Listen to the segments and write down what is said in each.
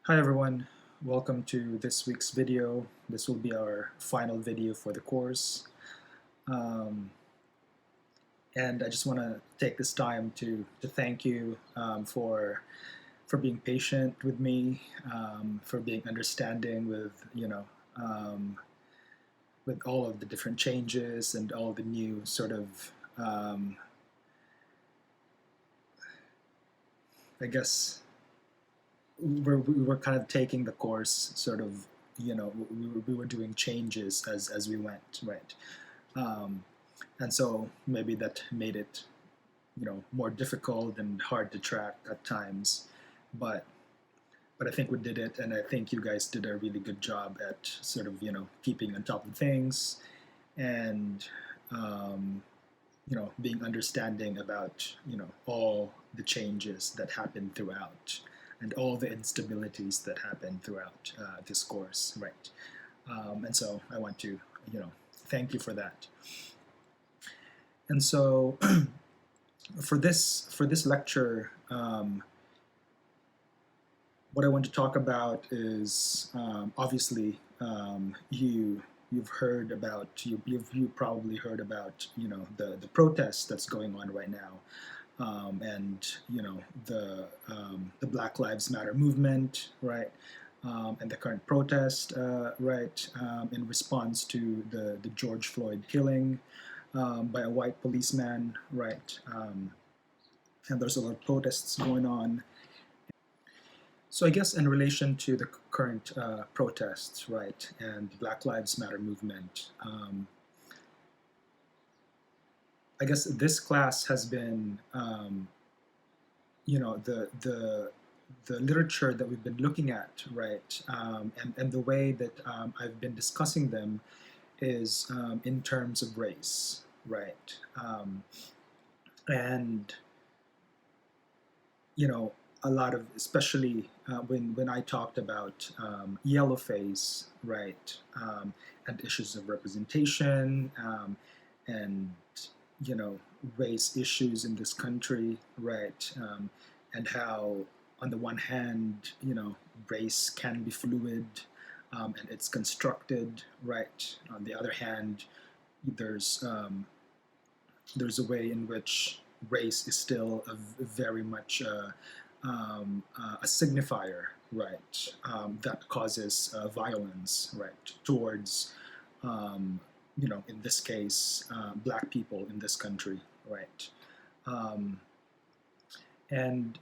Hi everyone, welcome to this week's video. This will be our final video for the course. Um, and I just want to take this time to thank you for being patient with me, for being understanding with um, with all of the different changes and all the new sort of I guess we were kind of taking the course sort of we were doing changes as we went, right? Um, and so maybe that made it more difficult and hard to track at times, but I think we did it, and I think you guys did a really good job at sort of keeping on top of things and um, being understanding about all the changes that happened throughout and all the instabilities that happened throughout this course, right? And so I want to thank you for that. And so for this lecture, what I want to talk about is obviously you've heard about you probably heard about the protest that's going on right now, and the Black Lives Matter movement, right? And the current protest, right, in response to the George Floyd killing by a white policeman, right? And there's a lot of protests going on. So I guess in relation to the current protests, right, and Black Lives Matter movement, I guess this class has been, the literature that we've been looking at, right, and the way that I've been discussing them is in terms of race, right, and a lot of, especially when I talked about yellow face, right, and issues of representation, and you know race issues in this country, right, and how on the one hand race can be fluid, and it's constructed, right. On the other hand, there's um, there's a way in which race is still very much a signifier, right, that causes violence, right, towards, in this case, black people in this country, right, um, and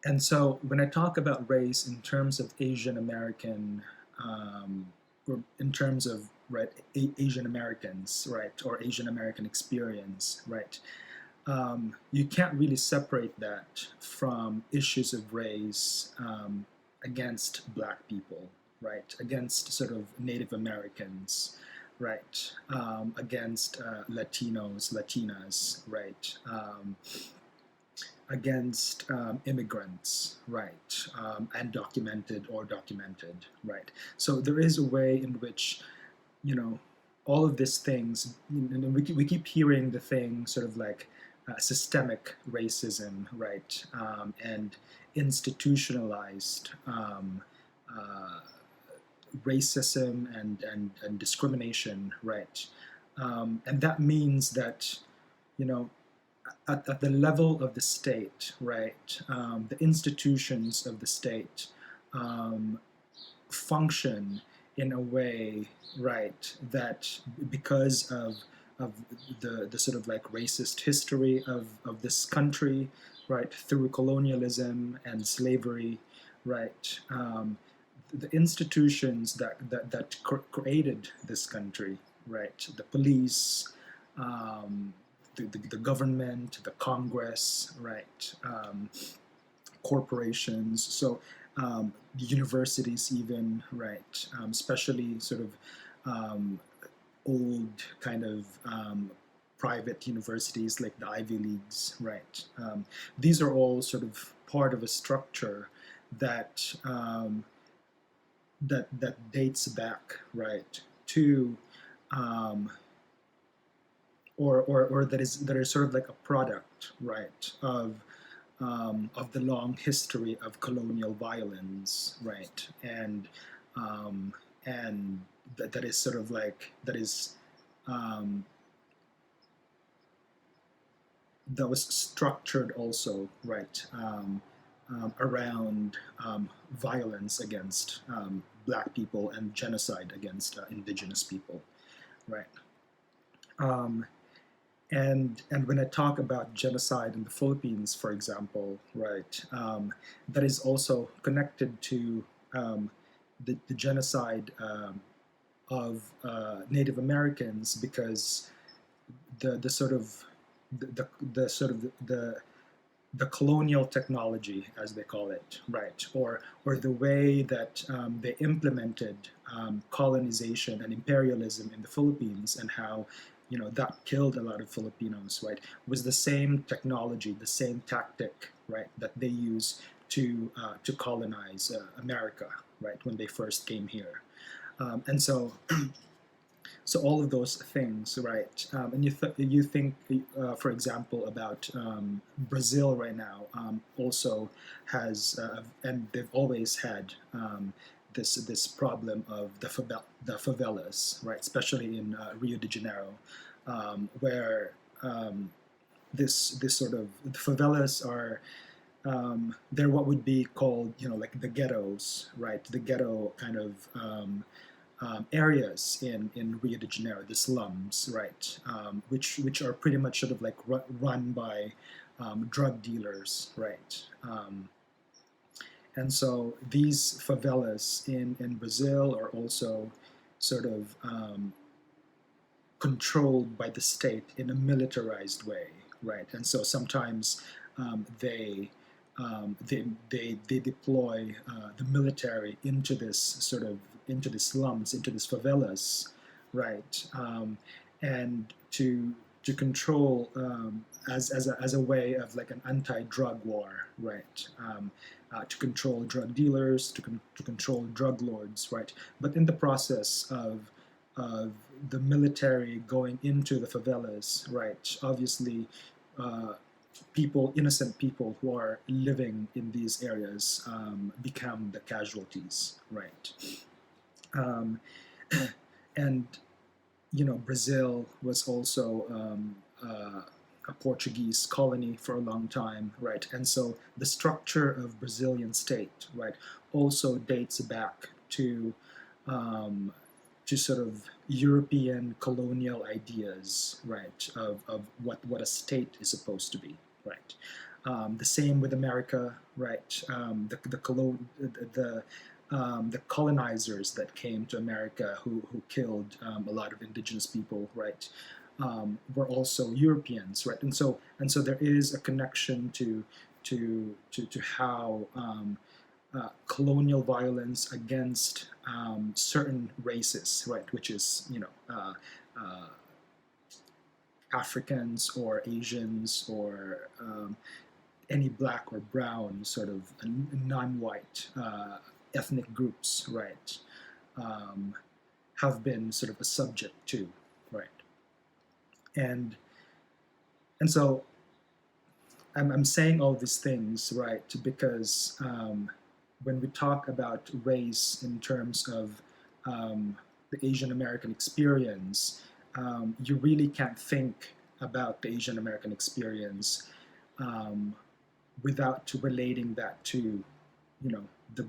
and so when I talk about race in terms of Asian American, or in terms of right Asian Americans, right, or Asian American experience, right, you can't really separate that from issues of race against black people, right, against sort of Native Americans, right, against Latinos, Latinas, right, against immigrants, right, undocumented or documented, right. So there is a way in which, you know, all of these things, we keep hearing the thing sort of like systemic racism, right, and institutionalized uh, racism and discrimination, right. And that means that, you know, at the level of the state, right, the institutions of the state um, function in a way, right, that because of the sort of like racist history of this country, right, through colonialism and slavery, right, the institutions that created this country, right, the police, um, the government, the Congress, right, corporations, so universities even, right, especially sort of um, old kind of private universities like the Ivy Leagues, right. These are all sort of part of a structure that that dates back, right, to um, or that is sort of like a product, right, of of the long history of colonial violence, right? Um, and that is sort of like um, that was structured also, right, around violence against black people and genocide against indigenous people, right? Um, and when I talk about genocide in the Philippines, for example, right, that is also connected to the genocide of Native Americans, because the sort of the sort of the colonial technology, as they call it, right, or the way that they implemented colonization and imperialism in the Philippines, and how that killed a lot of Filipinos, right, was the same technology, the same tactic, right, that they use to colonize America, right, when they first came here, and so all of those things, right? And you think, for example, about Brazil right now. Also has, and they've always had this problem of the favelas, right? Especially in Rio de Janeiro, where this sort of the favelas are. They're what would be called, like the ghettos, right? The ghetto kind of areas in Rio de Janeiro, the slums, right, which are pretty much sort of like run by drug dealers, right, and so these favelas in Brazil are also sort of controlled by the state in a militarized way, right, and so sometimes um, they they deploy the military into this sort of into the slums, into these favelas, right, and to control as a way of like an anti-drug war, right, to control drug dealers, to control drug lords, right, but in the process of the military going into the favelas, right, obviously uh, innocent people who are living in these areas become the casualties, right? Um, and Brazil was also a Portuguese colony for a long time, right? And so the structure of Brazilian state, right, also dates back um, to sort of European colonial ideas, right, of what a state is supposed to be, right. The same with America, right. The colonizers that came to America, who killed a lot of indigenous people, right, were also Europeans, right, and so there is a connection to how colonial violence against certain races, right, which is uh, Africans or Asians or any black or brown sort of non-white ethnic groups, right, um, have been sort of a subject to, right, and and so I'm saying all these things, right, because when we talk about race in terms of the Asian American experience, you really can't think about the Asian American experience um, without relating that to, you know, the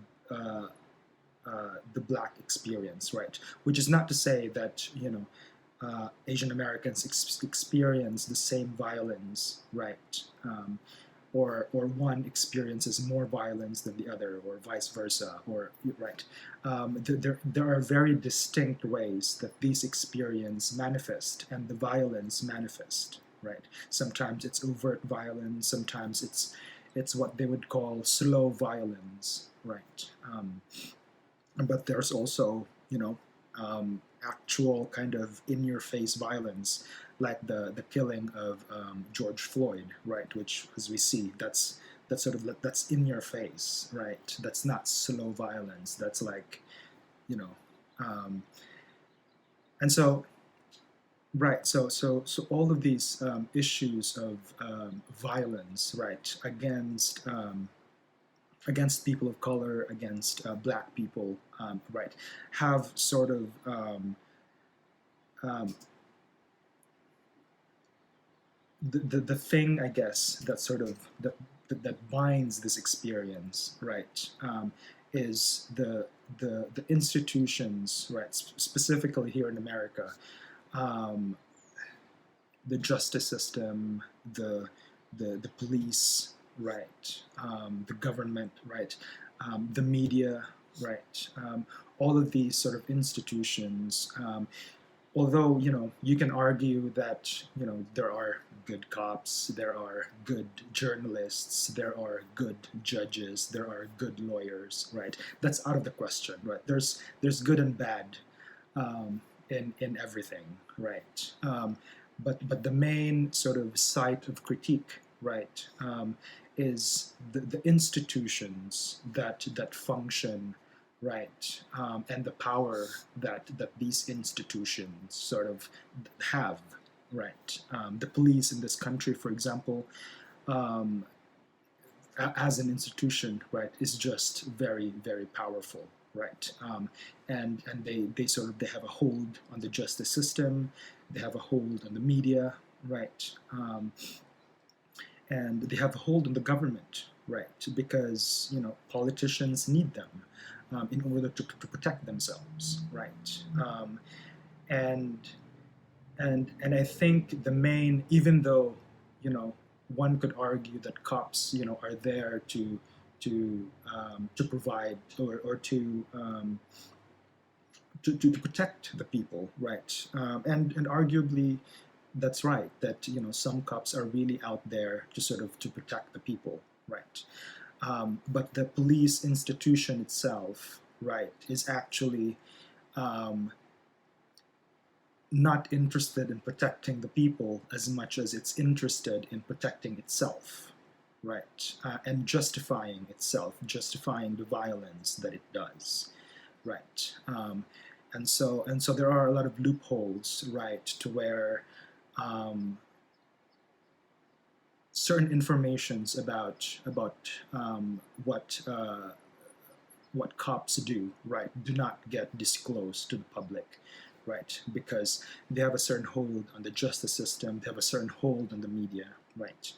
the black experience, right? Which is not to say that Asian Americans experience the same violence, right? Or one experiences more violence than the other, or vice versa, or right. There are very distinct ways that these experiences manifest and the violence manifest, right? Sometimes it's overt violence, sometimes it's what they would call slow violence, right? But there's also actual kind of in-your-face violence, like the killing of George Floyd, right? Which, as we see, that's sort of that's in your face, right? That's not slow violence. That's like, you know, um, and so right. So all of these issues of violence, right, against people of color, against black people, right, have sort of um, the thing, I guess, that sort of that binds this experience, right, is the institutions, right, specifically here in America, um, the justice system, the police, right, the government, right, the media, right, all of these sort of institutions. Although you can argue that there are good cops, there are good journalists, there are good judges, there are good lawyers, right? That's out of the question, right? There's good and bad in everything, right? But the main sort of site of critique, right, is the institutions that function, right, and the power that these institutions sort of have, right. The police in this country, for example, um, as an institution, right, is just very, very powerful, right? And they sort of they have a hold on the justice system, they have a hold on the media, right? And they have a hold on the government, right? Because politicians need them in order to protect themselves, right? And and I think the main, even though you know one could argue that cops are there to provide or to protect the people, right? And arguably that's right, that some cops are really out there to sort of to protect the people, right? But the police institution itself, right, is actually um, not interested in protecting the people as much as it's interested in protecting itself, right? And justifying itself, justifying the violence that it does, right? And so there are a lot of loopholes, right, to where um, certain informations about what cops do, right, do not get disclosed to the public, right, because they have a certain hold on the justice system, they have a certain hold on the media, right,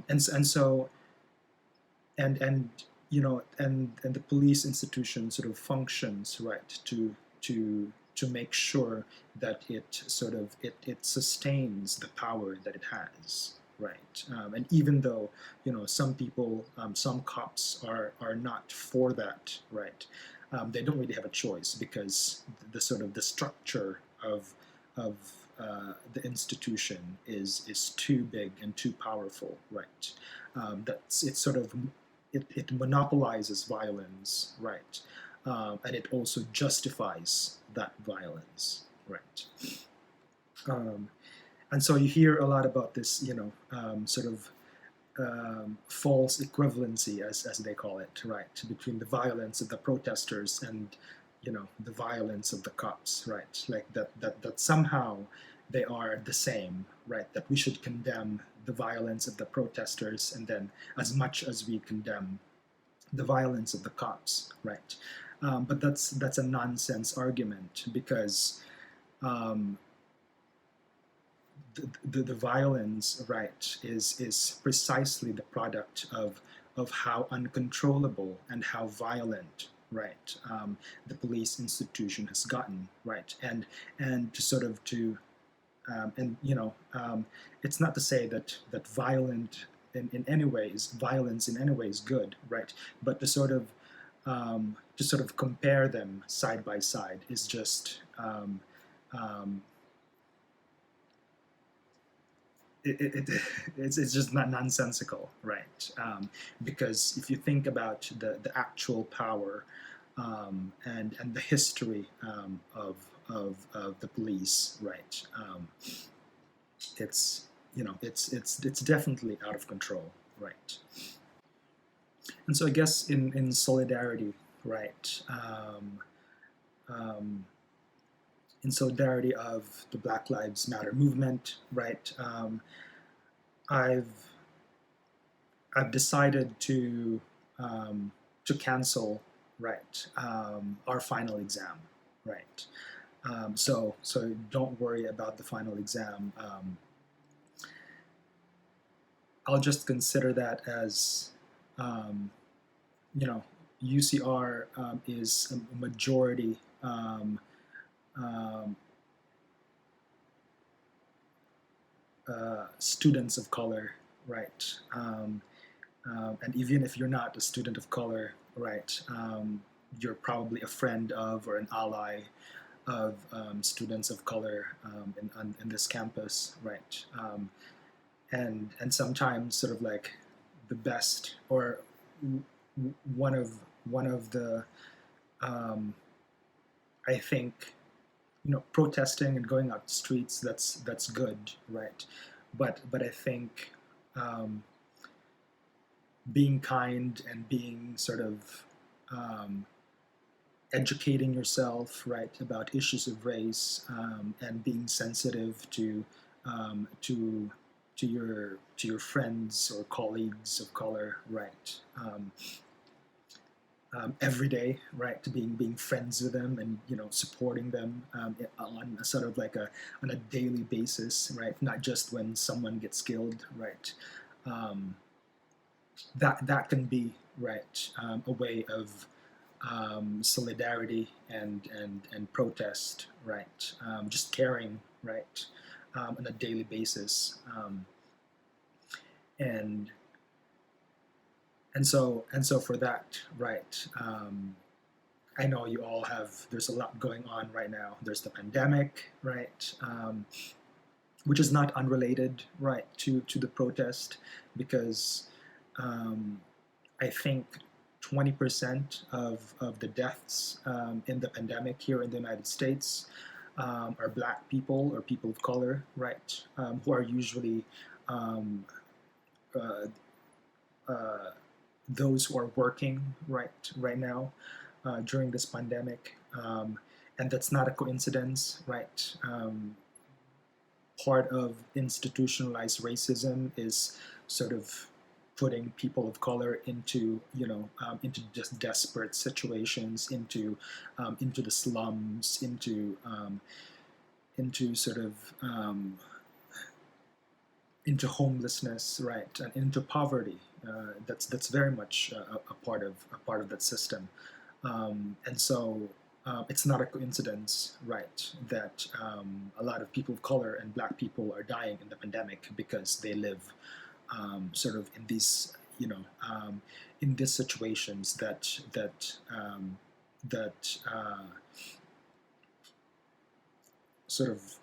and so and and the police institution sort of functions, right, to make sure that it sustains the power that it has, right. And even though some people, some cops are not for that, right, they don't really have a choice because the sort of the structure of the institution is too big and too powerful, right. That's it's sort of it monopolizes violence, right? And it also justifies that violence, right? Um, and so you hear a lot about this, sort of false equivalency, as they call it, right, between the violence of the protesters and the violence of the cops, right? Like that somehow they are the same, right? That we should condemn the violence of the protesters, and then as much as we condemn the violence of the cops, right? But that's a nonsense argument because um, the violence, right, is precisely the product of how uncontrollable and how violent, right, the police institution has gotten, right, and to sort of to and it's not to say that in any ways violence in any way is good, right, but to sort of compare them side by side is just um, it's just not nonsensical, right? Because if you think about the actual power and the history of the police, right? It's it's definitely out of control, right? And so I guess in solidarity, right? Um, in solidarity of the Black Lives Matter movement, right? I've I've decided to cancel, right, our final exam, right. So don't worry about the final exam. I'll just consider that as, um, you know, UCR is a majority um, students of color, right? And even if you're not a student of color, right, you're probably a friend of or an ally of students of color in this campus, right? And sometimes sort of like the best or one of one of the um, I think protesting and going out the streets, that's good, right? But I think um, being kind and being sort of um, educating yourself, right, about issues of race, and being sensitive um, to to your friends or colleagues of color, right? Every day, right? To being friends with them and supporting them on a sort of like a on a daily basis, right? Not just when someone gets killed, right? Um, that can be right a way of solidarity and protest, right? Just caring, right, on a daily basis, and and so for that, right? I know you all have. There's a lot going on right now. There's the pandemic, right? Which is not unrelated, right, to the protest, because um, I think 20% of the deaths in the pandemic here in the United States are Black people or people of color, right, who are usually um, uh, uh, those who are working right now during this pandemic, and that's not a coincidence, right? Part of institutionalized racism is sort of putting people of color into into just desperate situations, into the slums, into sort of into homelessness, right, and into poverty. That's very much a part of that system, and so it's not a coincidence, right, that a lot of people of color and Black people are dying in the pandemic because they live sort of in these, in these situations that sort of,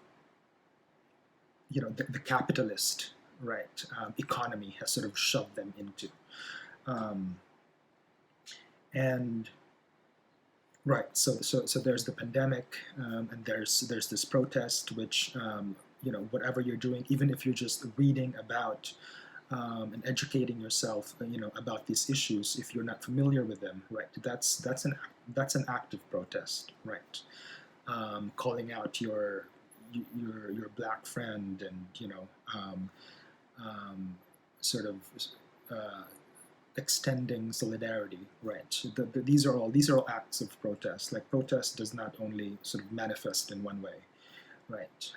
the capitalist, right, economy has sort of shoved them into, um, and right. So there's the pandemic, and there's this protest, which whatever you're doing, even if you're just reading about and educating yourself, about these issues, if you're not familiar with them, right, that's an act of protest, right? Calling out your Black friend, and um, sort of. Uh, Extending solidarity, right? These are all acts of protest. Like, protest does not only sort of manifest in one way, right?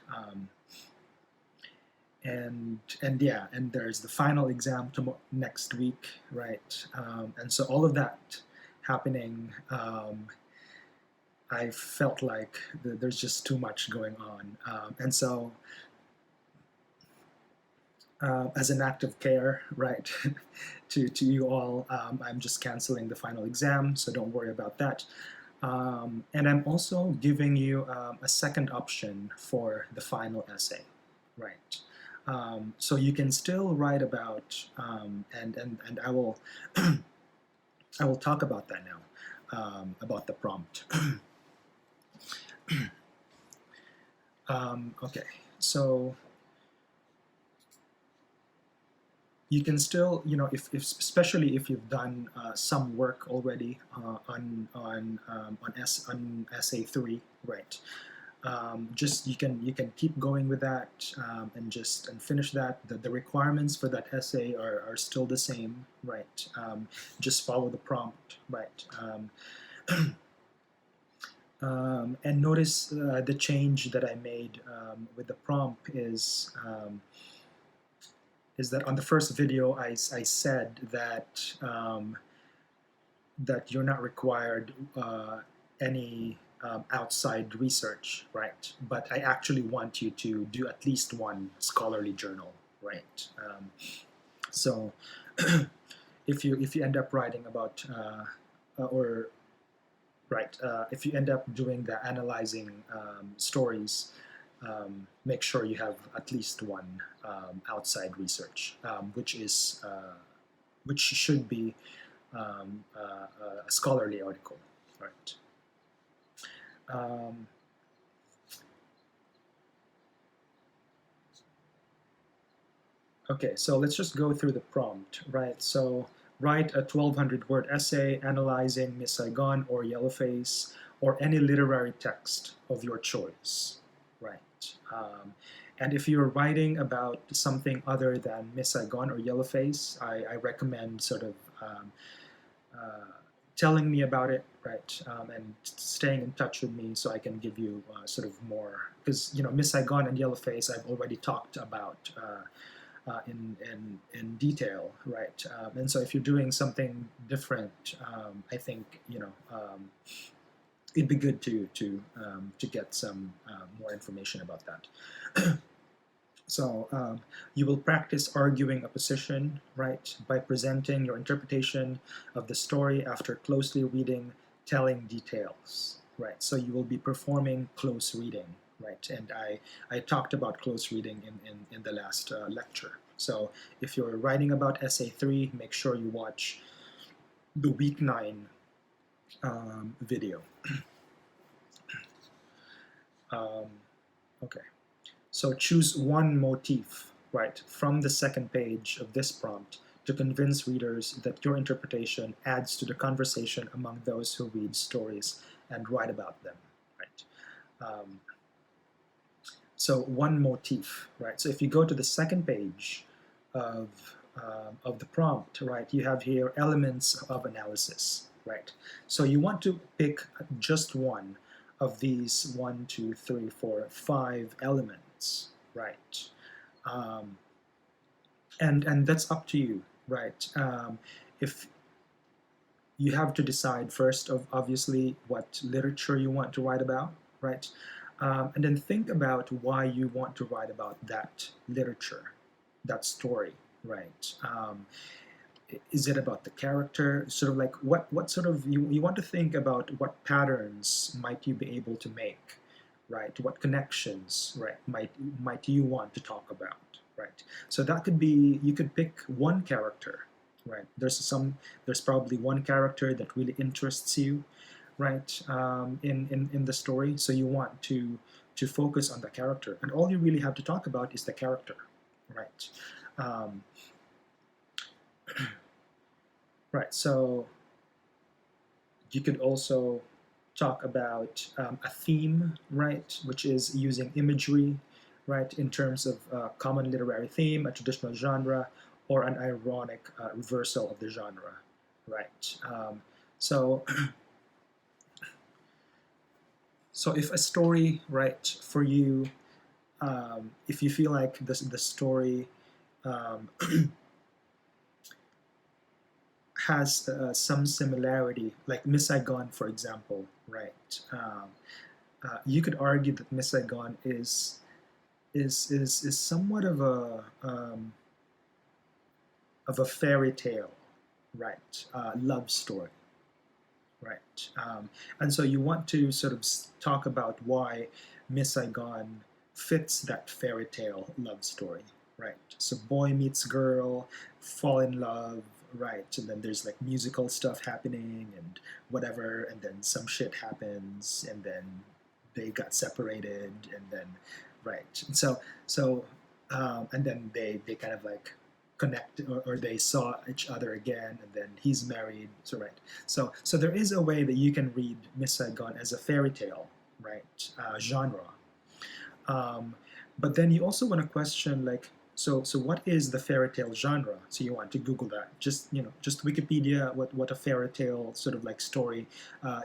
And yeah, and there's the final exam next week, right? And so all of that happening, I felt like there's just too much going on, and so as an act of care, right, to you all, I'm just canceling the final exam, so don't worry about that. And I'm also giving you a second option for the final essay, right? So you can still write about, and I will I will talk about that now, about the prompt. Okay, so you can still, if especially if you've done some work already on essay 3, right? just you can keep going with that, and finish that. The requirements for that essay are still the same, right? Just follow the prompt, right? And notice the change that I made with the prompt is that on the first video I said that you're not required any outside research, right? But I actually want you to do at least one scholarly journal, right? So if you end up writing about or right, if you end up doing the analyzing stories, make sure you have at least one outside research, which should be a scholarly article, right? Um, okay, so let's just go through the prompt, right? So write a 1,200-word essay analyzing Miss Saigon or Yellowface or any literary text of your choice, right? And if you're writing about something other than Miss Saigon or Yellowface, I recommend sort of uh, telling me about it, right, and staying in touch with me so I can give you sort of more, because Miss Saigon and Yellowface I've already talked about in detail, right? And so if you're doing something different, I think it'd be good to get some more information about that. So you will practice arguing a position, right, by presenting your interpretation of the story after closely reading, telling details, right? So you will be performing close reading, right? And I talked about close reading in the last lecture. So if you're writing about essay 3, make sure you watch the week 9 video. Okay. So choose one motif, right, from the second page of this prompt to convince readers that your interpretation adds to the conversation among those who read stories and write about them, right? So one motif, right? So if you go to the second page of the prompt, right, you have here elements of analysis, right? So you want to pick just one of these 1, 2, 3, 4, 5 elements, right? And that's up to you, right? If you have to decide first of obviously what literature you want to write about, right? And then think about why you want to write about that literature, that story, right? Is it about the character? Sort of like what sort of you want to think about what patterns might you be able to make, right? What connections, right, might you want to talk about, right? So that could be, you could pick one character, right? There's probably one character that really interests you, right, in the story. So you want to focus on the character, and all you really have to talk about is the character, right? Um, right. So you could also talk about a theme, right, which is using imagery, right, in terms of a common literary theme, a traditional genre, or an ironic reversal of the genre, right? So so if a story, right, for you, if you feel like the story um, has some similarity, like Miss Saigon, for example, right? You could argue that Miss Saigon is somewhat of a fairy tale, right? Love story, right? And so you want to sort of talk about why Miss Saigon fits that fairy tale love story, right? So boy meets girl, fall in love, right? And then there's like musical stuff happening and whatever, and then some shit happens, and then they got separated, and then right. And and then they kind of like connect, or they saw each other again, and then he's married. So right. So there is a way that you can read Miss Saigon as a fairy tale, right, genre, Um, but then you also want to question like, so what is the fairy tale genre? So you want to Google that. Just just Wikipedia what a fairy tale sort of like story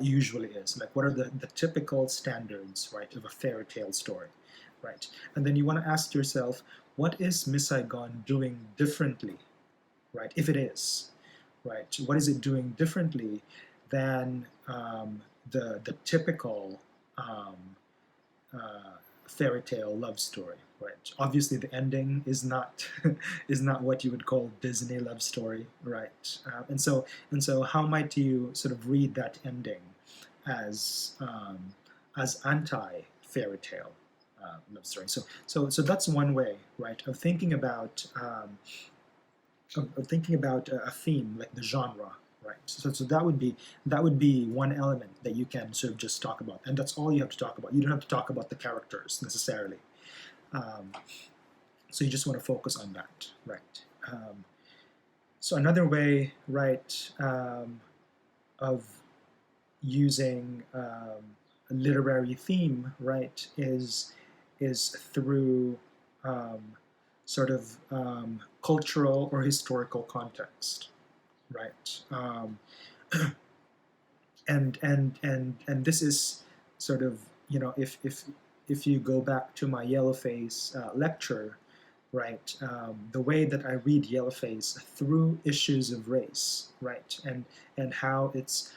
usually is. Like what are the typical standards, right, of a fairy tale story, right? And then you want to ask yourself, what is Miss Saigon doing differently, right? If it is, right, what is it doing differently than the typical um, uh, fairy tale love story, right? Obviously, the ending is not is not what you would call Disney love story, right? And so, how might you sort of read that ending as anti fairy tale love story? So that's one way, right, of thinking about a theme like the genre, right? So that would be one element that you can sort of just talk about, and that's all you have to talk about. You don't have to talk about the characters necessarily. Um, so you just want to focus on that, right? So another way, right, of using a literary theme, right, is through um, sort of cultural or historical context, right? And this is sort of if you go back to my Yellowface lecture, right? The way that I read Yellowface through issues of race, right, and how it's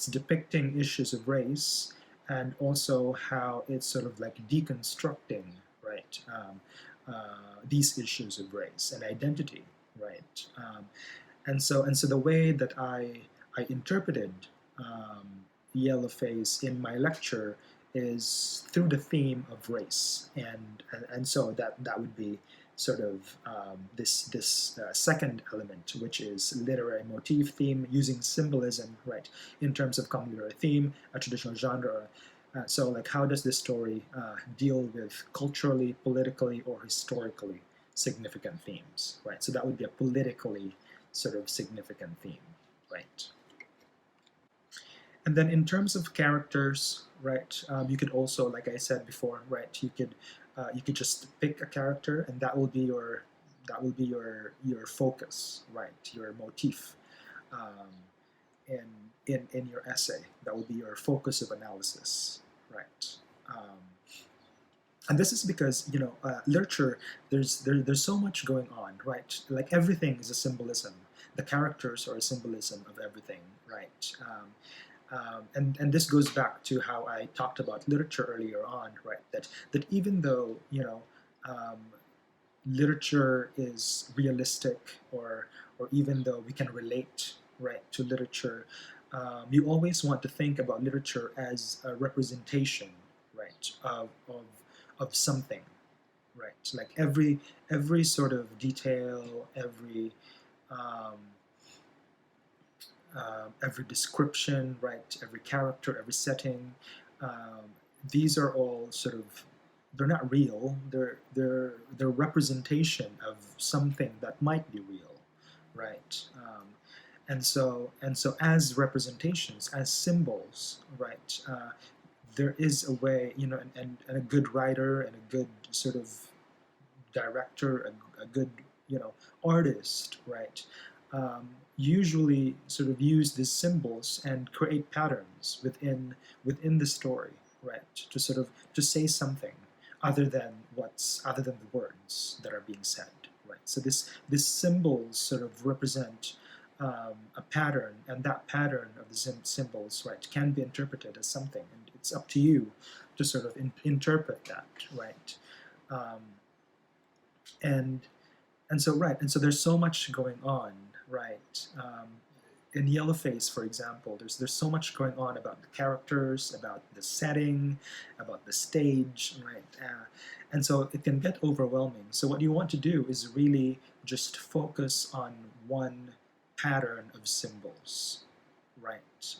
depicting issues of race, and also how it's sort of like deconstructing, right, these issues of race and identity, right, and so the way that I interpreted um, Yellowface in my lecture is through the theme of race, and so that would be sort of this second element, which is literary motif theme using symbolism, right, in terms of common literary theme, a traditional genre. So, like, how does this story deal with culturally, politically, or historically significant themes, right? So that would be a politically sort of significant theme, right? And then in terms of characters, right, you could also, like I said before, right, you could just pick a character, and that will be your focus, right, your motif um, in in your essay. That will be your focus of analysis, right? Um, and this is because literature, there's so much going on, right? Like everything is a symbolism. The characters are a symbolism of everything, right? And this goes back to how I talked about literature earlier on, right? That even though um, literature is realistic, or even though we can relate, right, to literature, you always want to think about literature as a representation, right, of something, right? Like every sort of detail, um, every description, right, every character, every setting. Um, these are all sort of, they're not real. They're representation of something that might be real, right? And so as representations, as symbols, right? There is a way, and a good writer and a good sort of director, a good artist, right? Usually sort of use these symbols and create patterns within the story, right? To sort of to say something other than the words that are being said, right? So this symbols sort of represent a pattern, and that pattern of the symbols, right, can be interpreted as something, and it's up to you to sort of interpret that, right? Um, and and so there's so much going on, right? In Yellowface, for example, there's so much going on about the characters, about the setting, about the stage, right? And so it can get overwhelming. So what you want to do is really just focus on one pattern of symbols, right?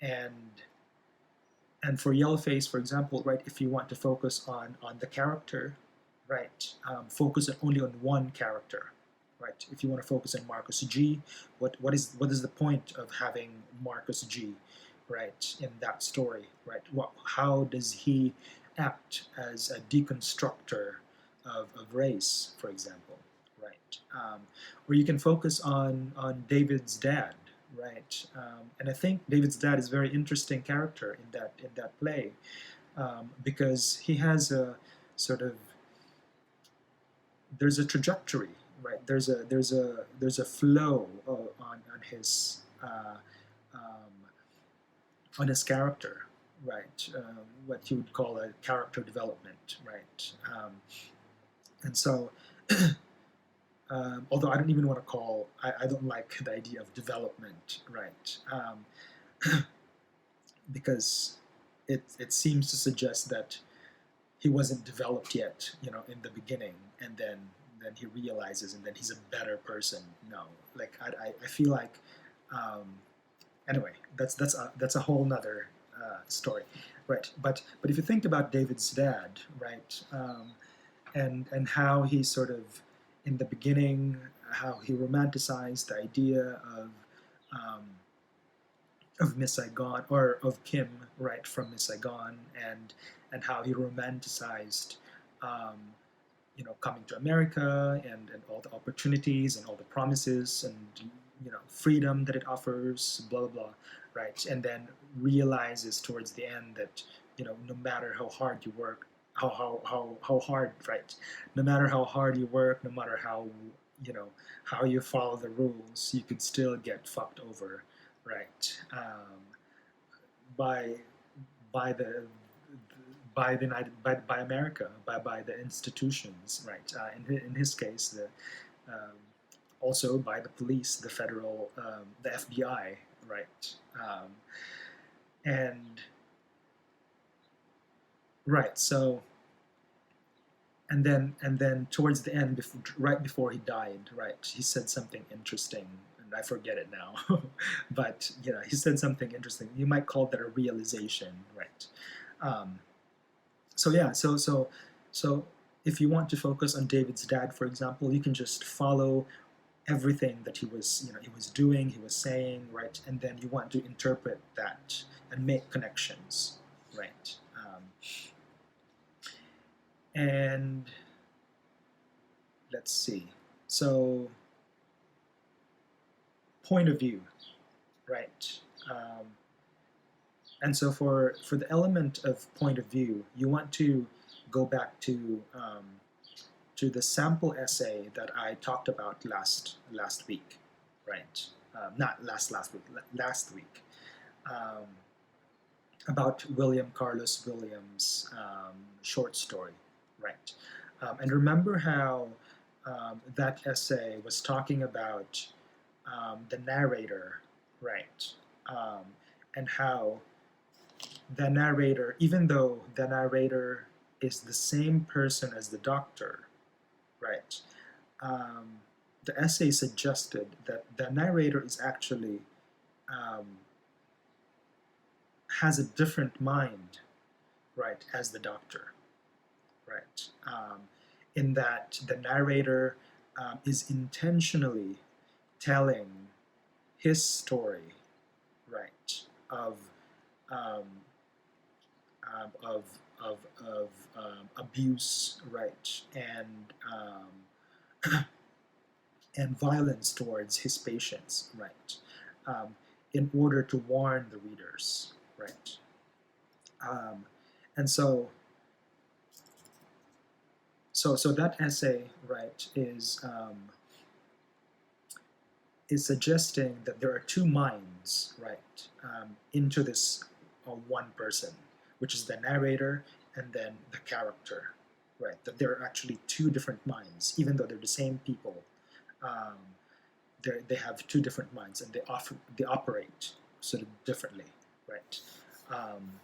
And and for Yellowface, for example, right, if you want to focus on the character, right, focus only on one character, right? If you want to focus on Marcus G, what is the point of having Marcus G, right, in that story, right? How does he act as a deconstructor of race, for example, right? Or you can focus on David's dad, right? And I think David's dad is a very interesting character in that play, because he has a sort of, there's a trajectory, right? There's a flow um, on his character, right? What you would call a character development, right? And so, although I don't even want to call, I don't like the idea of development, right? Because it seems to suggest that he wasn't developed yet, in the beginning, and then he realizes, and then he's a better person. No, like I feel like, um, anyway, that's a whole nother story, right? But if you think about David's dad, right, and how he sort of, in the beginning, how he romanticized the idea um, of Miss Saigon, or of Kim, right, from Miss Saigon, and how he romanticized, um, coming to America, and all the opportunities and all the promises and freedom that it offers, blah blah blah, right, and then realizes towards the end that no matter how hard you work, how hard, right, no matter how hard you work, no matter you know how you follow the rules, you could still get fucked over, right, by by the by America, by the institutions, right? In his case, um, also by the police, the federal, the FBI, right? And right, so and then towards the end, right before he died, right, he said something interesting, and I forget it now, but he said something interesting. You might call that a realization, right? Um, so yeah, so if you want to focus on David's dad, for example, you can just follow everything that he was doing, he was saying, right, and then you want to interpret that and make connections, right? And let's see. So point of view, right? Um, and so for the element of point of view, you want to go back to the sample essay that I talked about last week, right? Not last week, last week, um, about William Carlos Williams' short story, right? And remember how that essay was talking about the narrator, right? Um, and how the narrator, even though the narrator is the same person as the doctor, right? Um, the essay suggested that the narrator is actually, um, has a different mind, right, as the doctor, right? In that the narrator is intentionally telling his story, right, of um, of abuse, right, and violence towards his patients, right, in order to warn the readers, right, um, and so that essay, right, is suggesting that there are two minds, right, into this one person, which is the narrator and then the character, right? That there are actually two different minds, even though they're the same people. Um, they have two different minds, and they operate sort of differently, right? Um,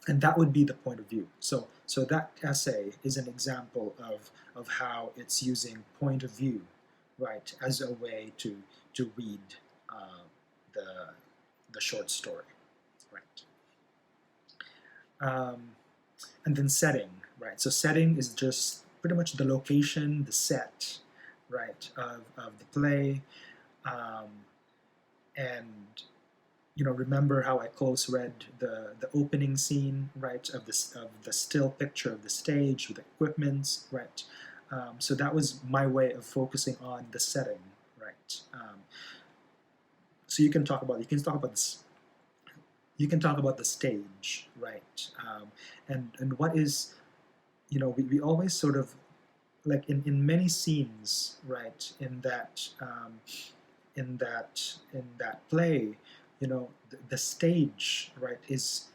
and that would be the point of view. So that essay is an example of how it's using point of view, right, as a way to read uh, the the short story, right? Um, and then setting, right? So setting is just pretty much the location, the set, right, of the play, um, and remember how I close read the opening scene, right, of this of the still picture of the stage with the equipments, right. So that was my way of focusing on the setting, right. So you can talk about the stage, right, and what is, we always sort of, like, in many scenes, right, in that play, the stage, right, is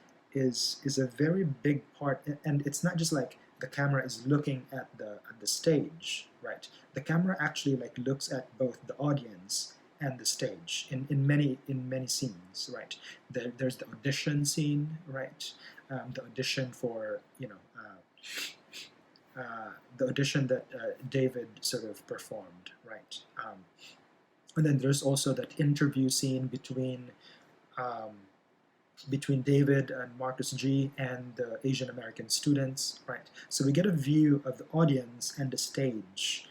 a very big part, and it's not just like the camera is looking at the stage, right. The camera actually, like, looks at both the audience and the stage in many scenes, right. There's the audition scene, right. The audition for, the audition that David sort of performed, right. And then there's also that interview scene um, between David and Marcus G and the Asian American students, right? So we get a view of the audience and the stage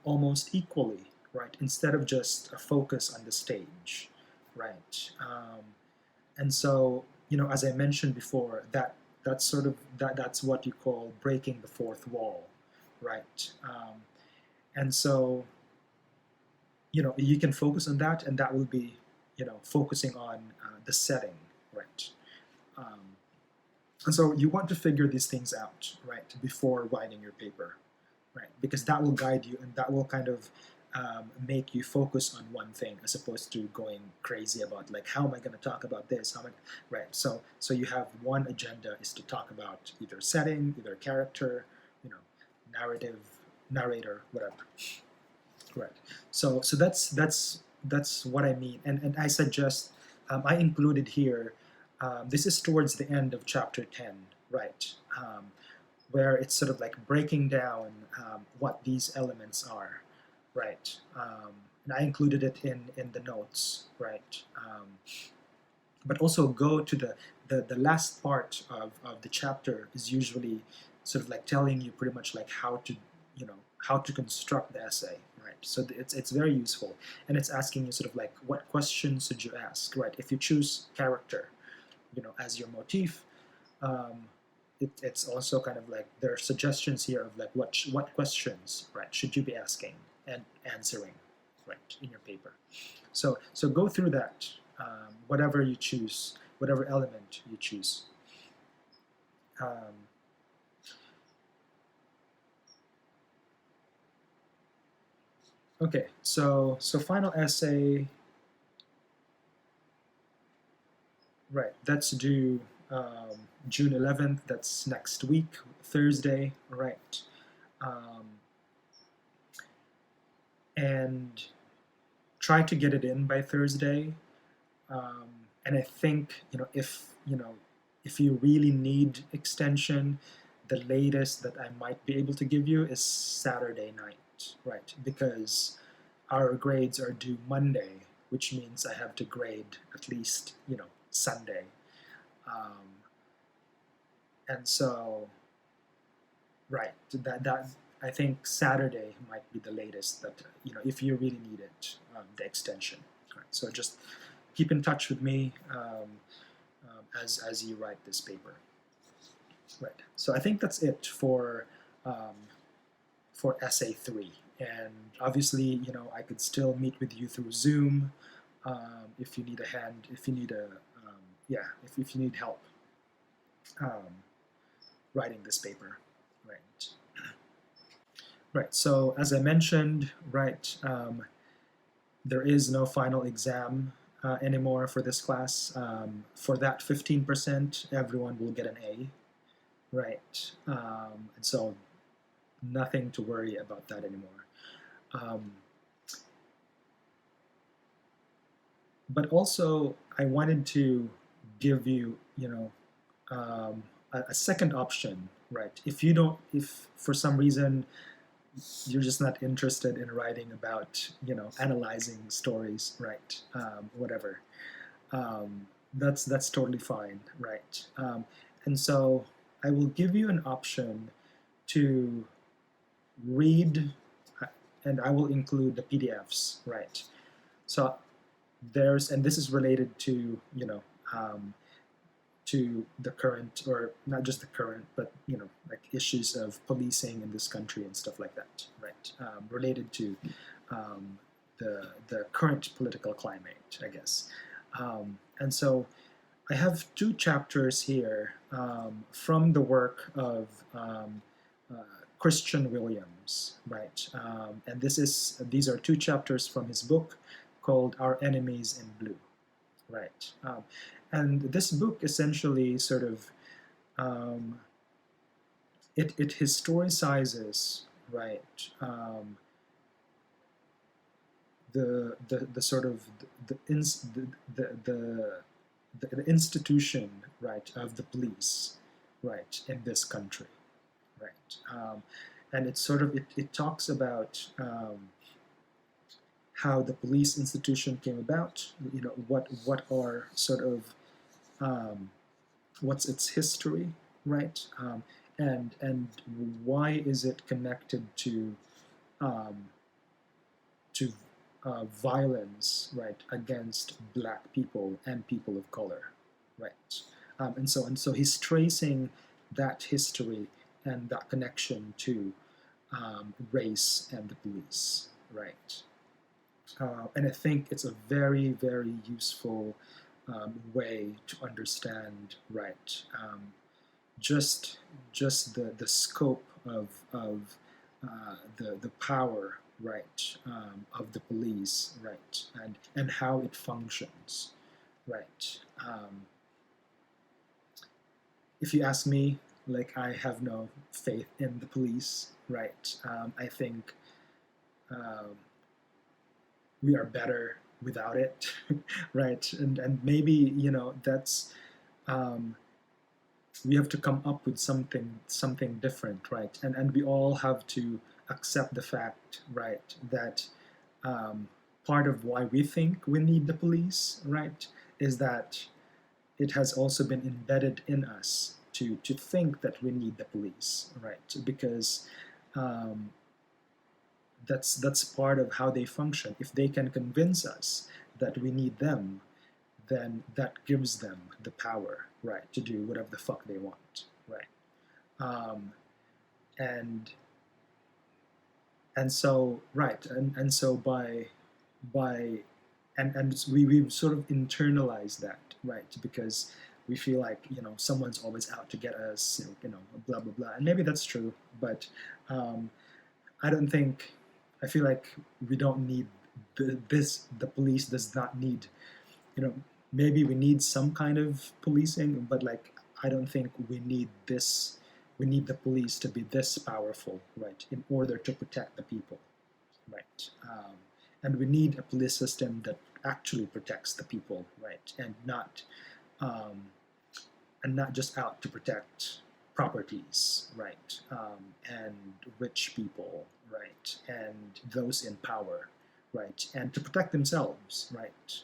almost equally, right? Instead of just a focus on the stage, right? And so, as I mentioned before, that's what you call breaking the fourth wall, right? And so, you can focus on that, and that will be, focusing on the setting, right. um, and so you want to figure these things out, right, before writing your paper, right, because that will guide you, and that will kind of make you focus on one thing as opposed to going crazy about, like, how am I going to talk about this, right. So you have one agenda is to talk about either setting, either character, you know narrative, narrator, whatever. Right. So that's what I mean, and I suggest, I included here. This is towards the end of chapter 10, right? Where it's sort of like breaking down what these elements are, right? And I included it in the notes, right? But also go to the last part of the chapter is usually sort of like telling you pretty much like how to construct the essay, right. So it's very useful, and it's asking you sort of like what questions should you ask, right. If you choose character, as your motif, um, it's also kind of like there are suggestions here of like what questions, right, should you be asking and answering, right, in your paper. So go through that, whatever you choose, whatever element you choose. Um, okay, so final essay, right? That's due June 11th. That's next week, Thursday, right? Um, and try to get it in by Thursday. Um, and I think, if you really need extension, the latest that I might be able to give you is Saturday night, right? Because our grades are due Monday, which means I have to grade at least, Sunday. Um, and so, right, that I think Saturday might be the latest that, if you really need it, the extension. Right. So just keep in touch with me as you write this paper. Right. So I think that's it for essay 3. And obviously, I could still meet with you through Zoom if you need a hand, if you need if you need help writing this paper. Right. Right. So as I mentioned, right, there is no final exam anymore for this class. For that 15%, everyone will get an A, right? And so nothing to worry about that anymore. But also, I wanted to give you, a second option, right? If for some reason you're just not interested in writing about, analyzing stories, right? Whatever. That's totally fine, right? And so I will give you an option to read, and I will include the PDFs, right? So there's, and this is related to, to the current, or not just the current, but like issues of policing in this country and stuff like that, right? Related to the current political climate, I guess. And so I have two chapters here from the work of uh, Christian Williams, right? And these are two chapters from his book called Our Enemies in Blue, right? And this book essentially sort of it historicizes, right, the sort of the institution, right, of the police, right, in this country, right. And it's sort of it talks about how the police institution came about, what are sort of what's its history, right, and why is it connected um, to violence, right, against black people and people of color, right. And so he's tracing that history and that connection to race and the police, right. And I think it's a very, very useful way to understand, right, just the scope of the power, right, of the police, right, and how it functions, right. If you ask me, like, I have no faith in the police, right. I think um, we are better without it, right? And maybe that's um, we have to come up with something different, right? And we all have to accept the fact, right, that um, part of why we think we need the police, right, is that it has also been embedded in us to think that we need the police, right? Because um, that's part of how they function. If they can convince us that we need them, then that gives them the power, right, to do whatever the fuck they want, right? Um, and and so right, and so by and we've sort of internalized that, right, because we feel like someone's always out to get us, blah blah blah, and maybe that's true, but um, I don't think I feel like we don't need the police does not need, you know, maybe we need some kind of policing, but like I don't think we need this. We need the police to be this powerful, right, in order to protect the people, right? And we need a police system that actually protects the people, right, um, and not just out to protect properties, right, and rich people, right, and those in power, right, and to protect themselves, right,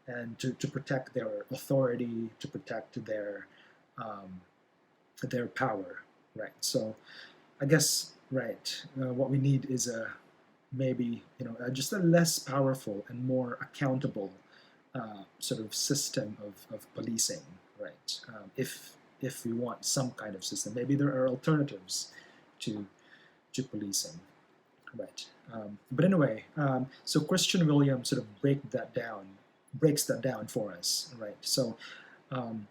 and to protect their authority, to protect um, their power, right. So I guess, right, what we need is a maybe just a less powerful and more accountable sort of system of policing, right? If we want some kind of system, maybe there are alternatives to policing, right? But anyway, so Christian Williams sort of breaks that down for us, right? So um,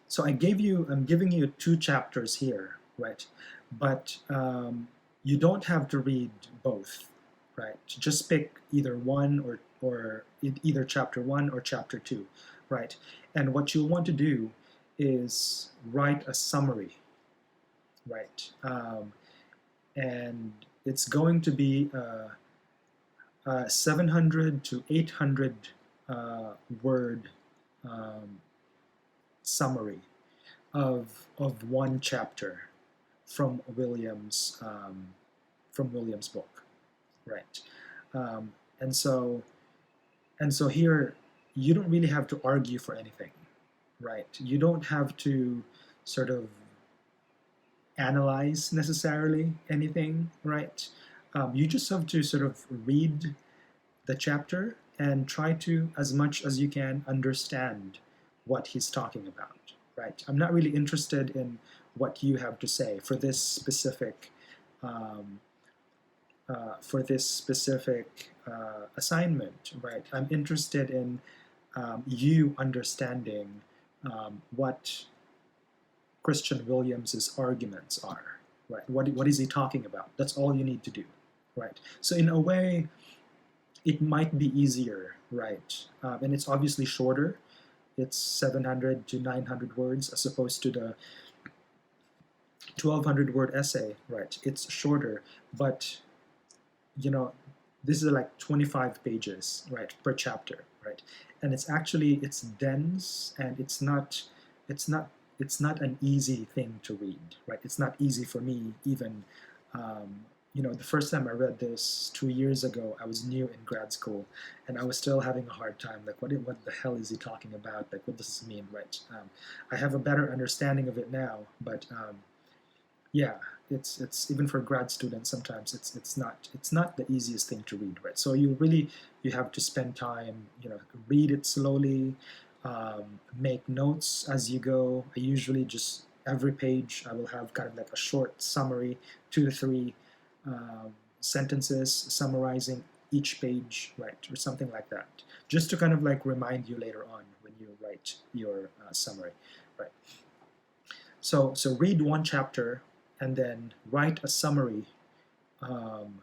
so I'm giving you two chapters here, right? But you don't have to read both, right? Just pick either one or either chapter one or chapter two, right? And what you'll want to do is write a summary, right? And it's going to be a 700 to 800 word um, summary of one chapter from Williams' book, right? Um, and so here you don't really have to argue for anything, right? You don't have to sort of analyze necessarily anything, right? You just have to sort of read the chapter and try to, as much as you can, understand what he's talking about, right? I'm not really interested in what you have to say um, for this specific assignment, right? I'm interested in you understanding what Christian Williams's arguments are, right? What is he talking about? That's all you need to do, right? So in a way, it might be easier, right? And it's obviously shorter. It's 700 to 900 words as opposed to the 1200 word essay, right? It's shorter, but you know, this is like 25 pages, right, per chapter, right? And it's dense, and it's not it's not an easy thing to read, right? It's not easy for me even. The first time I read this 2 years ago, I was new in grad school, and I was still having a hard time. Like, what the hell is he talking about? Like, what does this mean, right? I have a better understanding of it now, but yeah, it's even for grad students sometimes it's not the easiest thing to read, right? So you have to spend time, read it slowly, make notes as you go. I usually just every page I will have kind of like a short summary, 2 to 3 sentences summarizing each page, right, or something like that, just to kind of like remind you later on when you write your summary, right? So read one chapter and then write a summary um,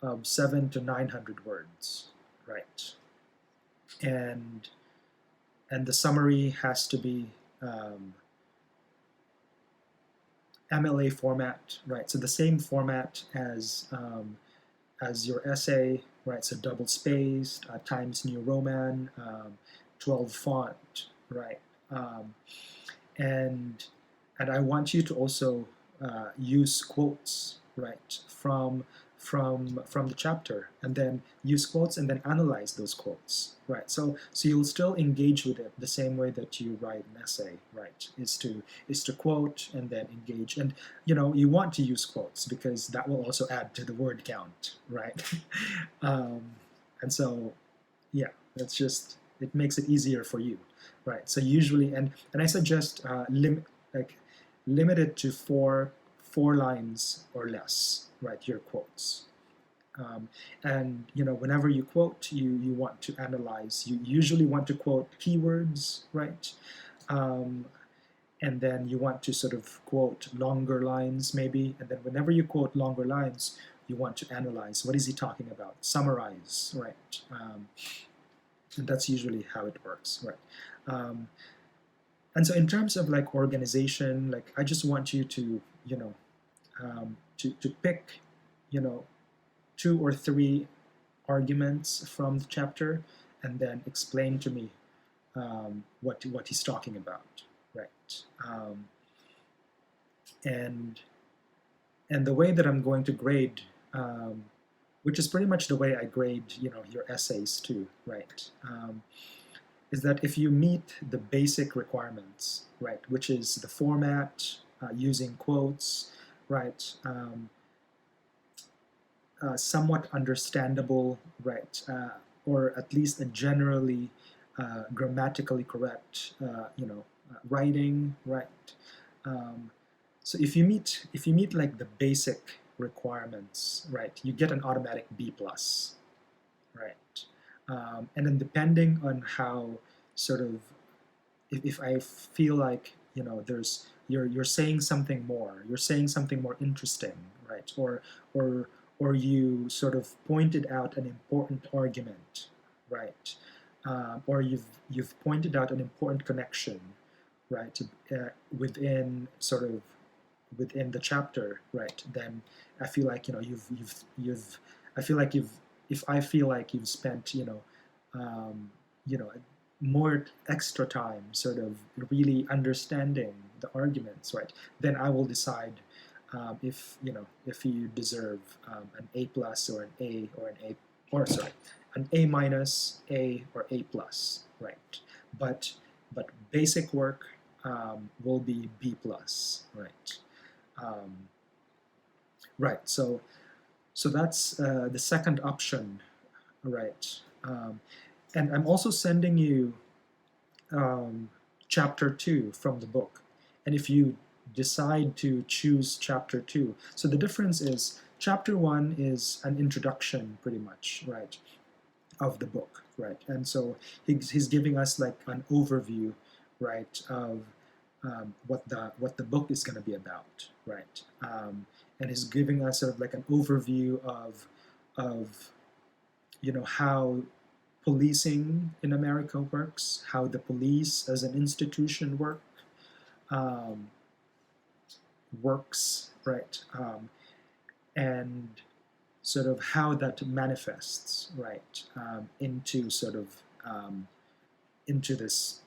of 700 to 900 words, right? And the summary has to be MLA format, right? So the same format as your essay, right? So double spaced, Times New Roman, 12 font, right? Um, and I want you to also use quotes, right, from the chapter, and then use quotes and then analyze those quotes, right? So you'll still engage with it the same way that you write an essay, right? Is to quote and then engage, and you want to use quotes because that will also add to the word count, right? um, and so yeah, that's just it makes it easier for you, right? So usually, and I suggest limit it to four lines or less, right? Your quotes. And whenever you quote, you want to analyze. You usually want to quote keywords, right? Um, and then you want to sort of quote longer lines, maybe. And then whenever you quote longer lines, you want to analyze. What is he talking about? Summarize, right? And that's usually how it works, right? And so in terms of like organization, like I just want you to to pick 2 or 3 arguments from the chapter and then explain to me what he's talking about, right? And the way that I'm going to grade, which is pretty much the way I grade your essays too, right? Is that if you meet the basic requirements, right, which is the format, using quotes, right, somewhat understandable, right, or at least a generally grammatically correct, writing, right. So if you meet like the basic requirements, right, you get an automatic B plus, right. And then depending on how sort of if I feel like there's you're saying something more, you're saying something more interesting, right? Or or you sort of pointed out an important argument, right? Or you've pointed out an important connection, right? Within sort of within the chapter, right? Then I feel like you've I feel like you've if I feel like you've spent um, you know more extra time sort of really understanding the arguments, right? Then I will decide if you deserve an A plus or an A or an A or sorry an A minus, A or A plus, right? But basic work will be B plus, right? Um, right. So that's the second option, right? Um, and I'm also sending you chapter 2 from the book. And if you decide to choose chapter 2, so the difference is chapter 1 is an introduction, pretty much, right, of the book, right? And so he's giving us like an overview, right, of what the book is going to be about, right? And he's giving us sort of like an overview of how policing in America works, how the police as an institution um, works, right? And sort of how that manifests, right, into sort of into this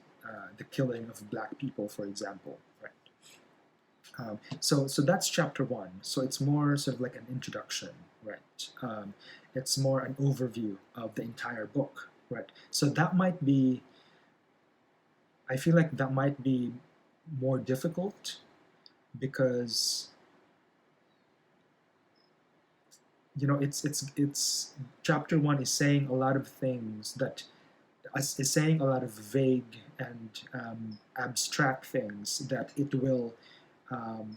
the killing of black people, for example, right? So that's chapter 1. So it's more sort of like an introduction, right? It's more an overview of the entire book, right? So that might be, I feel like that might be more difficult because it's chapter 1 is saying a lot of things that is saying a lot of vague and abstract things that it will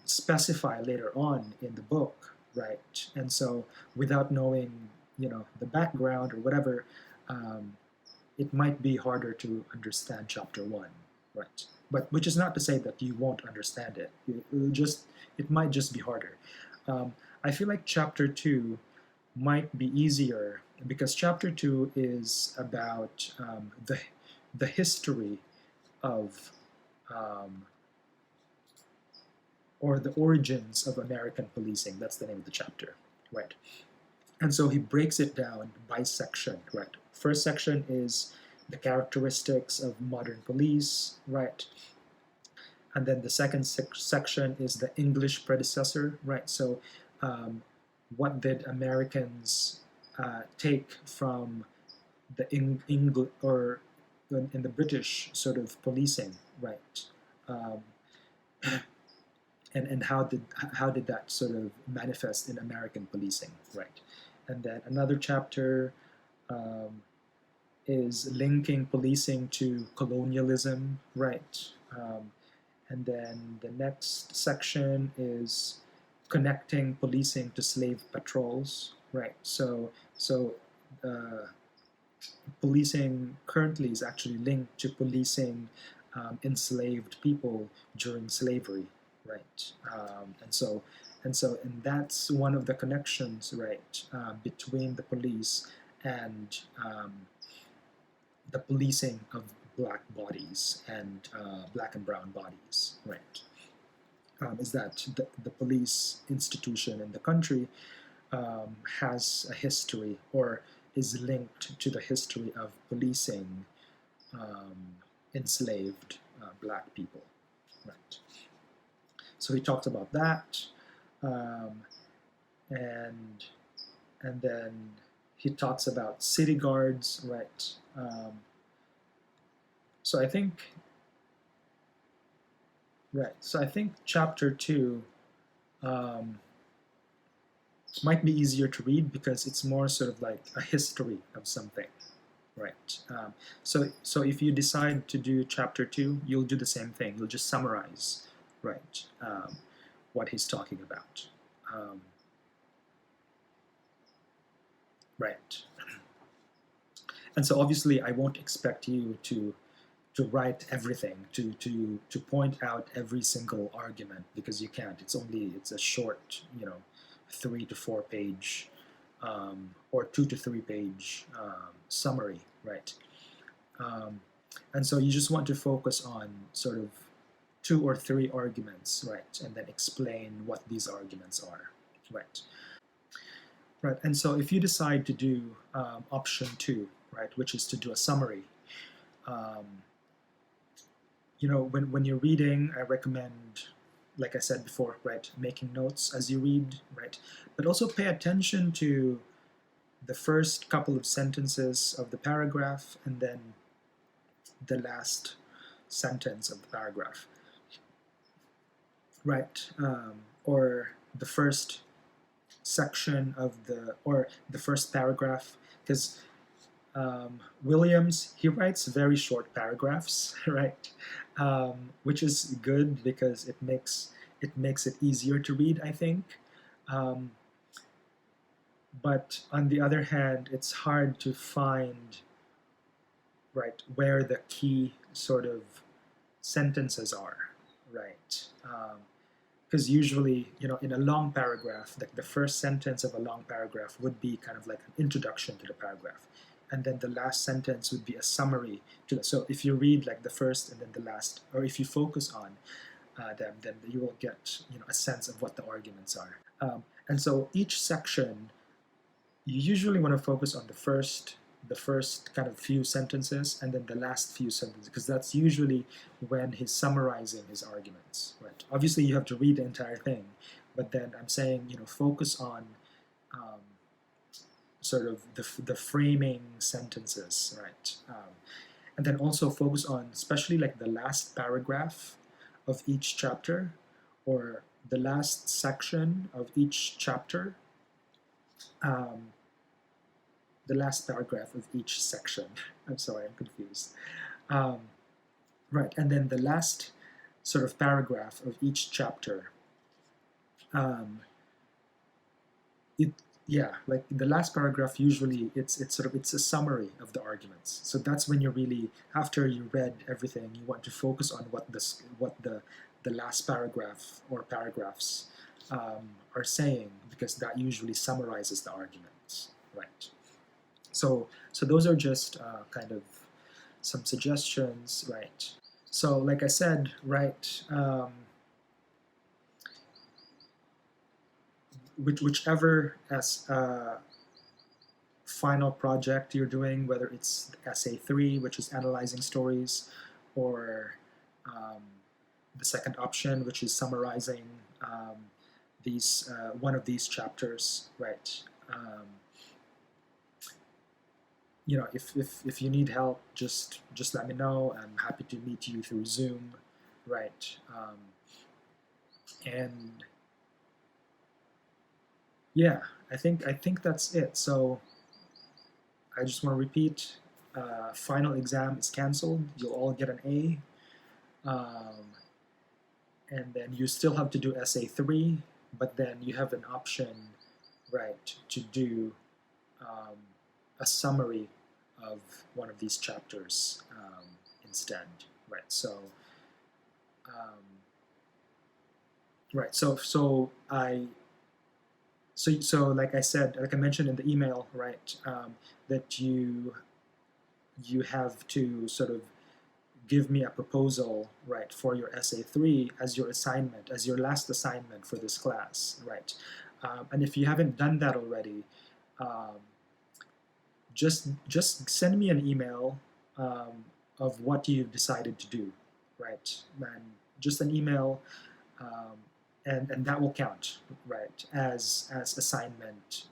specify later on in the book, right? And so, without knowing, the background or whatever, um, it might be harder to understand chapter 1, right? But which is not to say that you won't understand it. It might just be harder. I feel like chapter 2 might be easier because chapter 2 is about the history of um, or the origins of American policing. That's the name of the chapter, right? And so he breaks it down by section, right? First section is the characteristics of modern police, right? And then the second section is the English predecessor, right? So um, what did Americans take from the or in the British sort of policing, right? Um, and how did that sort of manifest in American policing, right? And then another chapter um, is linking policing to colonialism, right? And then the next section is connecting policing to slave patrols, right? So policing currently is actually linked to policing enslaved people during slavery, right? And that's one of the connections, right, between the police and the policing of black bodies and black and brown bodies, right? Is that the police institution in the country has a history or is linked to the history of policing um, enslaved black people, right? So he talks about that, um, and and then he talks about city guards, right? So I think right. So I think chapter 2 um, might be easier to read because it's more sort of like a history of something, right? So if you decide to do chapter 2, you'll do the same thing. You'll just summarize, right, what he's talking about, um, right? And so obviously, I won't expect you to write everything, to point out every single argument because you can't. It's a short, 3 to 4 page or 2 to 3 page summary, right? Um, and so you just want to focus on sort of 2 or 3 arguments, right, and then explain what these arguments are, right? Right. And so if you decide to do option 2, right, which is to do a summary, um, when you're reading, I recommend, like I said before, right, making notes as you read, right, but also pay attention to the first couple of sentences of the paragraph and then the last sentence of the paragraph, right, or the first section of or the first paragraph, because Williams, he writes very short paragraphs, right? Which is good because it makes it easier to read, I think. Um, but on the other hand, it's hard to find, right, where the key sort of sentences are, right? Because usually, in a long paragraph, like the first sentence of a long paragraph would be kind of like an introduction to the paragraph, and then the last sentence would be a summary to the. So if you read like the first and then the last, or if you focus on them, then you will get a sense of what the arguments are. And so each section, you usually want to focus on the first kind of few sentences and then the last few sentences, because that's usually when he's summarizing his arguments, right? Obviously you have to read the entire thing, but then I'm saying focus on um, sort of the framing sentences, right? And then also focus on especially like the last paragraph of each chapter, or the last section of each chapter, um, the last paragraph of each section. I'm sorry, I'm confused. Um, right, and then the last sort of paragraph of each chapter. Um, it yeah, like the last paragraph usually it's a summary of the arguments. So that's when you really, after you read everything, you want to focus on what the last paragraph or paragraphs are saying, because that usually summarizes the arguments, right? So those are just kind of some suggestions, right? So like I said, right, whichever as final project you're doing, whether it's essay 3, which is analyzing stories, or um, the second option, which is summarizing these one of these chapters, right? If you need help, just let me know. I'm happy to meet you through Zoom, right? And yeah, I think that's it. So I just want to repeat: final exam is canceled. You'll all get an A, and then you still have to do essay 3, but then you have an option, right, to do um, a summary of one of these chapters instead, right? Um, so like I said, like I mentioned in the email, right, that you have to sort of give me a proposal, right, for your essay 3 as your assignment, as your last assignment for this class, right? And if you haven't done that already, um, just send me an email of what you've decided to do, right? And just an email, um, and that will count, right, as assignment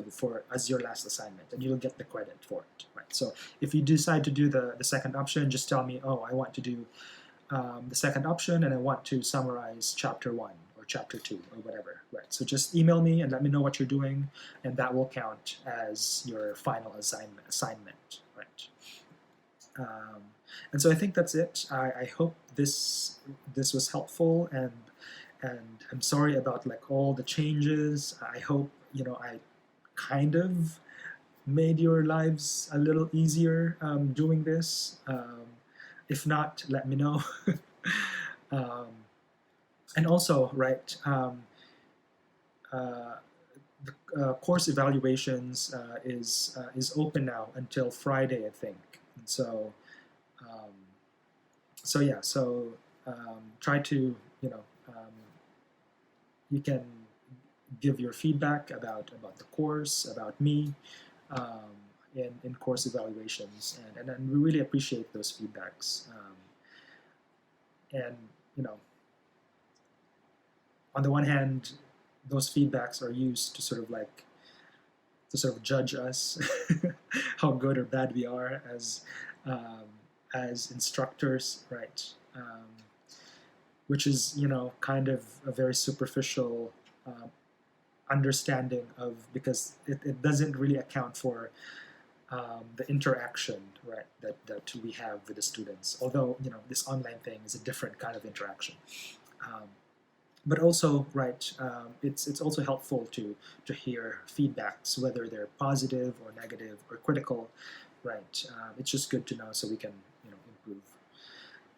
for as your last assignment, and you'll get the credit for it, right? So if you decide to do the second option, just tell me, oh, I want to do the second option, and I want to summarize chapter 1 or chapter 2 or whatever, right? So just email me and let me know what you're doing, and that will count as your final assignment, right? Um, and so I think that's it. I hope this was helpful, and I'm sorry about like all the changes. I hope I kind of made your lives a little easier doing this. If not, let me know. um, and also, right, uh, the course evaluations is open now until Friday, I think. And um, try to you can give your feedback about the course, about me, in course evaluations, and we really appreciate those feedbacks. And you know, on the one hand, those feedbacks are used to sort of judge us, how good or bad we are um, as instructors, right? Which is kind of a very superficial understanding of, because it doesn't really account for the interaction, right, that we have with the students. Although, this online thing is a different kind of interaction. Um, but also, right, it's also helpful to hear feedbacks, whether they're positive or negative or critical, right? It's just good to know so we can, improve.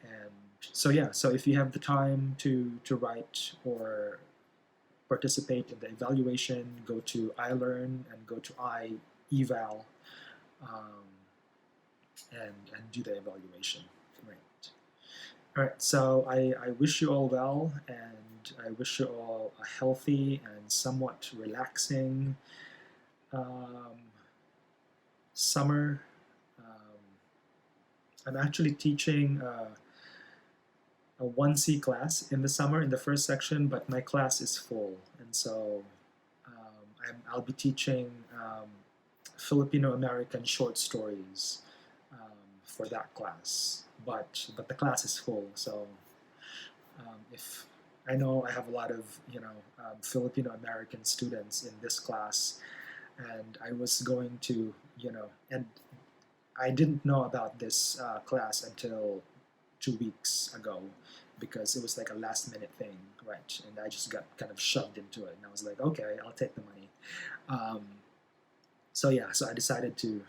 And so yeah, so if you have the time to write or participate in the evaluation, go to iLearn and go to iEval, um, and do the evaluation. Right. All right. So I wish you all well, and I wish you all a healthy and somewhat relaxing um, summer. Um, I'm actually teaching a 1C class in the summer in the first section, but my class is full, and so I'll be teaching Filipino American short stories for that class. But the class is full, so if I know I have a lot of Filipino American students in this class, and I was going to and I didn't know about this class until 2 weeks ago because it was like a last minute thing, right? And I just got kind of shoved into it, and I was like, okay, I'll take the money. Um, so yeah, so I decided to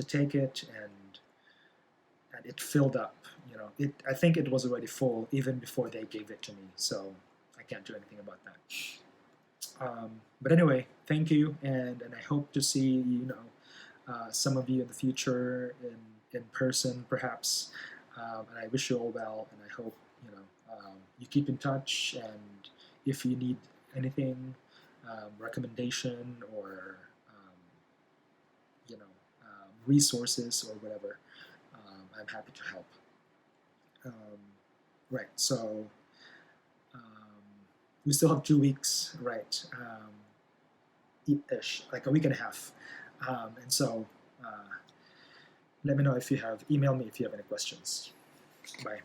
take it, and it filled up. I think it was already full even before they gave it to me, so I can't do anything about that. But anyway, thank you, and I hope to see some of you in the future in person, perhaps. And I wish you all well, and I hope you keep in touch. And if you need anything, recommendation or resources or whatever, I'm happy to help. Um, right. So we still have 2 weeks, right? Ish, like a week and a half. And so let me know if you have, email me if you have any questions. Bye.